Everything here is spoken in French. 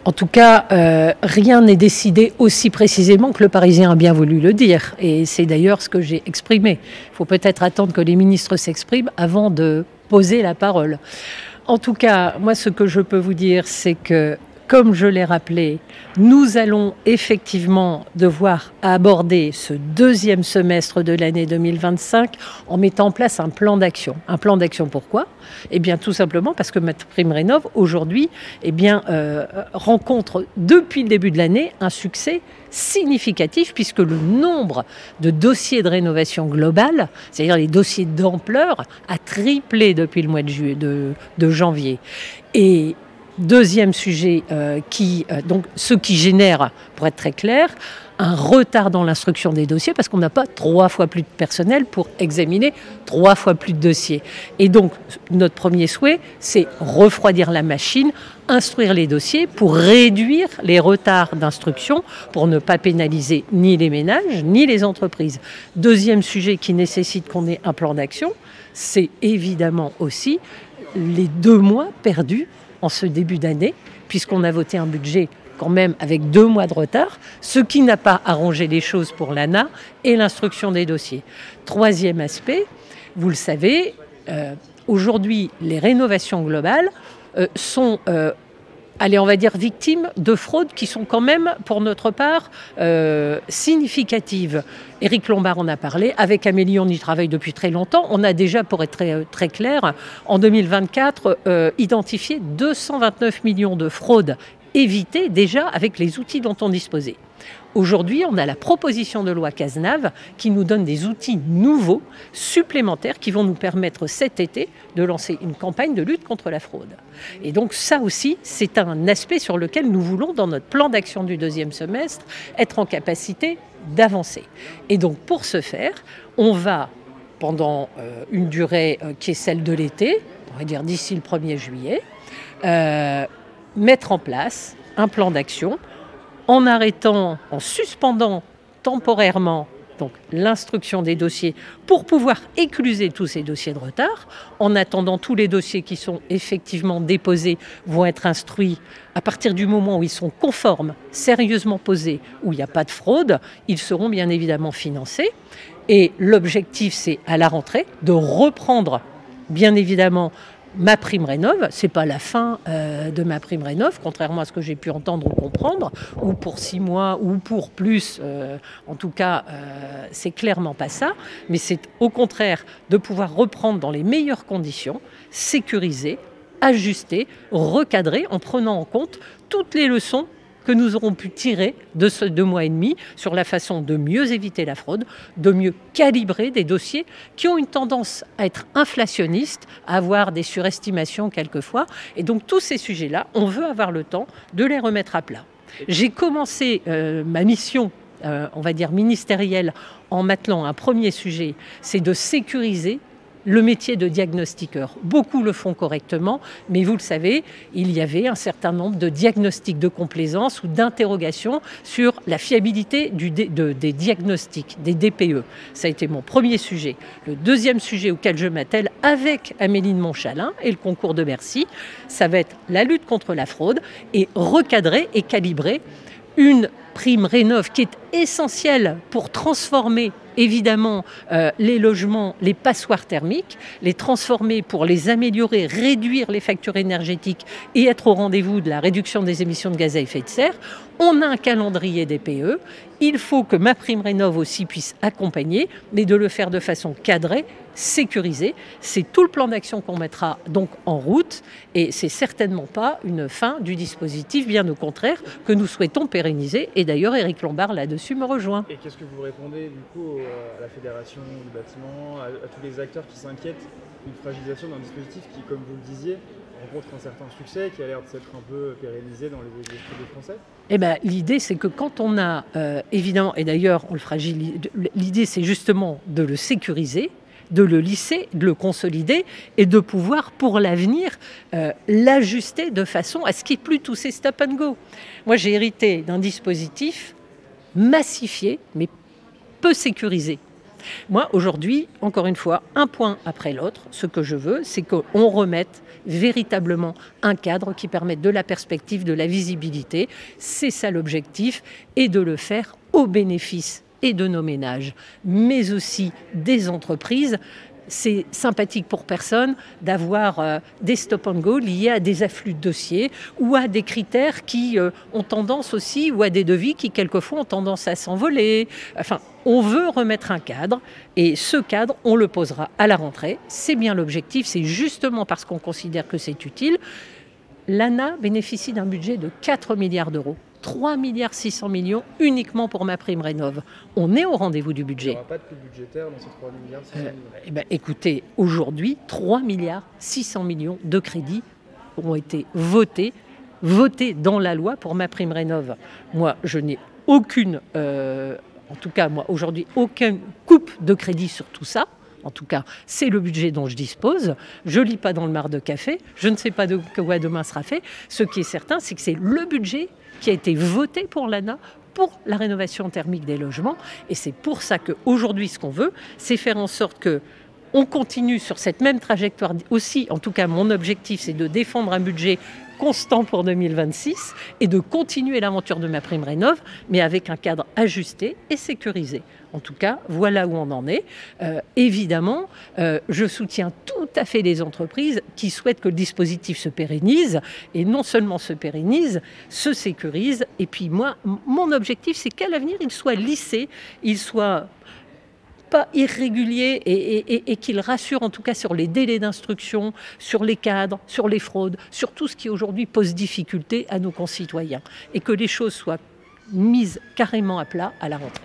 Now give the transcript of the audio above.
En tout cas, rien n'est décidé aussi précisément que le Parisien a bien voulu le dire. Et c'est d'ailleurs ce que j'ai exprimé. Il faut peut-être attendre que les ministres s'expriment avant de poser la parole. En tout cas, moi, ce que je peux vous dire, c'est que, comme je l'ai rappelé, nous allons effectivement devoir aborder ce deuxième semestre de l'année 2025 en mettant en place un plan d'action. Un plan d'action pourquoi ? Eh bien, tout simplement parce que MaPrimeRénov' aujourd'hui, rencontre depuis le début de l'année un succès significatif puisque le nombre de dossiers de rénovation globale, c'est-à-dire les dossiers d'ampleur, a triplé depuis le mois de janvier. Et deuxième sujet, donc ce qui génère, pour être très clair, un retard dans l'instruction des dossiers parce qu'on n'a pas 3 fois plus de personnel pour examiner 3 fois plus de dossiers. Et donc, notre premier souhait, c'est refroidir la machine, instruire les dossiers pour réduire les retards d'instruction, pour ne pas pénaliser ni les ménages, ni les entreprises. Deuxième sujet qui nécessite qu'on ait un plan d'action, c'est évidemment aussi les 2 mois perdus en ce début d'année, puisqu'on a voté un budget quand même avec 2 mois de retard, ce qui n'a pas arrangé les choses pour l'ANA et l'instruction des dossiers. Troisième aspect, vous le savez, aujourd'hui, les rénovations globales sont, on va dire, victimes de fraudes qui sont quand même, pour notre part, significatives. Éric Lombard en a parlé. Avec Amélie, on y travaille depuis très longtemps. On a déjà, pour être très clair, en 2024, identifié 229 millions de fraudes évitées déjà avec les outils dont on disposait. Aujourd'hui, on a la proposition de loi Cazenave qui nous donne des outils nouveaux, supplémentaires, qui vont nous permettre cet été de lancer une campagne de lutte contre la fraude. Et donc ça aussi, c'est un aspect sur lequel nous voulons, dans notre plan d'action du deuxième semestre, être en capacité d'avancer. Et donc pour ce faire, on va, pendant une durée qui est celle de l'été, on va dire d'ici le 1er juillet, mettre en place un plan d'action en suspendant temporairement donc l'instruction des dossiers pour pouvoir écluser tous ces dossiers de retard. En attendant, tous les dossiers qui sont effectivement déposés vont être instruits à partir du moment où ils sont conformes, sérieusement posés, où il n'y a pas de fraude, ils seront bien évidemment financés. Et l'objectif, c'est à la rentrée de reprendre, bien évidemment, MaPrimeRénov', c'est pas la fin de MaPrimeRénov', contrairement à ce que j'ai pu entendre ou comprendre, ou pour 6 mois ou pour plus, en tout cas, c'est clairement pas ça, mais c'est au contraire de pouvoir reprendre dans les meilleures conditions, sécuriser, ajuster, recadrer, en prenant en compte toutes les leçons que nous aurons pu tirer de ce 2 mois et demi sur la façon de mieux éviter la fraude, de mieux calibrer des dossiers qui ont une tendance à être inflationnistes, à avoir des surestimations quelquefois. Et donc tous ces sujets-là, on veut avoir le temps de les remettre à plat. J'ai commencé ma mission, on va dire ministérielle, en m'attelant à un premier sujet, c'est de sécuriser le métier de diagnostiqueur. Beaucoup le font correctement, mais vous le savez, il y avait un certain nombre de diagnostics de complaisance ou d'interrogations sur la fiabilité des diagnostics, des DPE. Ça a été mon premier sujet. Le deuxième sujet auquel je m'attelle avec Amélie de Montchalin et le concours de Bercy, ça va être la lutte contre la fraude et recadrer et calibrer une MaPrimeRénov' qui est essentielle pour transformer évidemment les logements, les passoires thermiques, les transformer pour les améliorer, réduire les factures énergétiques et être au rendez-vous de la réduction des émissions de gaz à effet de serre. On a un calendrier des PE. Il faut que MaPrimeRénov' aussi puisse accompagner, mais de le faire de façon cadrée, sécurisée. C'est tout le plan d'action qu'on mettra donc en route et c'est certainement pas une fin du dispositif, bien au contraire, que nous souhaitons pérenniser. Et d'ailleurs, Éric Lombard, là-dessus, me rejoint. Et qu'est-ce que vous répondez du coup à la Fédération du bâtiment, à tous les acteurs qui s'inquiètent d'une fragilisation d'un dispositif qui, comme vous le disiez, rencontre un certain succès, qui a l'air de s'être un peu pérennisé dans les esprits des Français? Eh ben, l'idée, c'est que quand on a, évidemment, et d'ailleurs, on le fragilise, l'idée, c'est justement de le sécuriser, de le lisser, de le consolider et de pouvoir, pour l'avenir, l'ajuster de façon à ce qu'il n'y ait plus tous ces stop and go. Moi, j'ai hérité d'un dispositif massifié, mais peu sécurisé. Moi, aujourd'hui, encore une fois, un point après l'autre, ce que je veux, c'est qu'on remette véritablement un cadre qui permette de la perspective, de la visibilité. C'est ça l'objectif, et de le faire au bénéfice et de nos ménages, mais aussi des entreprises. C'est sympathique pour personne d'avoir des stop and go liés à des afflux de dossiers ou à des critères qui ont tendance aussi, ou à des devis qui quelquefois ont tendance à s'envoler. Enfin, on veut remettre un cadre, et ce cadre, on le posera à la rentrée. C'est bien l'objectif, c'est justement parce qu'on considère que c'est utile. L'ANA bénéficie d'un budget de 4 milliards d'euros. 3,6 milliards uniquement pour MaPrimeRénov'. On est au rendez-vous du budget. Il n'y aura pas de coût budgétaire dans ces 3,6 milliards. Écoutez, aujourd'hui, 3,6 milliards de crédits ont été votés dans la loi pour MaPrimeRénov'. Moi, je n'ai aucune, en tout cas, moi, aujourd'hui, aucune coupe de crédit sur tout ça. En tout cas, c'est le budget dont je dispose. Je ne lis pas dans le mar de café. Je ne sais pas de quoi demain sera fait. Ce qui est certain, c'est que c'est le budget qui a été voté pour l'ANA, pour la rénovation thermique des logements. Et c'est pour ça qu'aujourd'hui, ce qu'on veut, c'est faire en sorte qu'on continue sur cette même trajectoire aussi. En tout cas, mon objectif, c'est de défendre un budget constant pour 2026 et de continuer l'aventure de MaPrimeRénov', mais avec un cadre ajusté et sécurisé. En tout cas, voilà où on en est. Évidemment, je soutiens tout à fait les entreprises qui souhaitent que le dispositif se pérennise, et non seulement se pérennise, se sécurise. Et puis moi, mon objectif, c'est qu'à l'avenir, il soit lissé, il soit pas irrégulier, et qu'il rassure en tout cas sur les délais d'instruction, sur les cadres, sur les fraudes, sur tout ce qui aujourd'hui pose difficulté à nos concitoyens, et que les choses soient mises carrément à plat à la rentrée.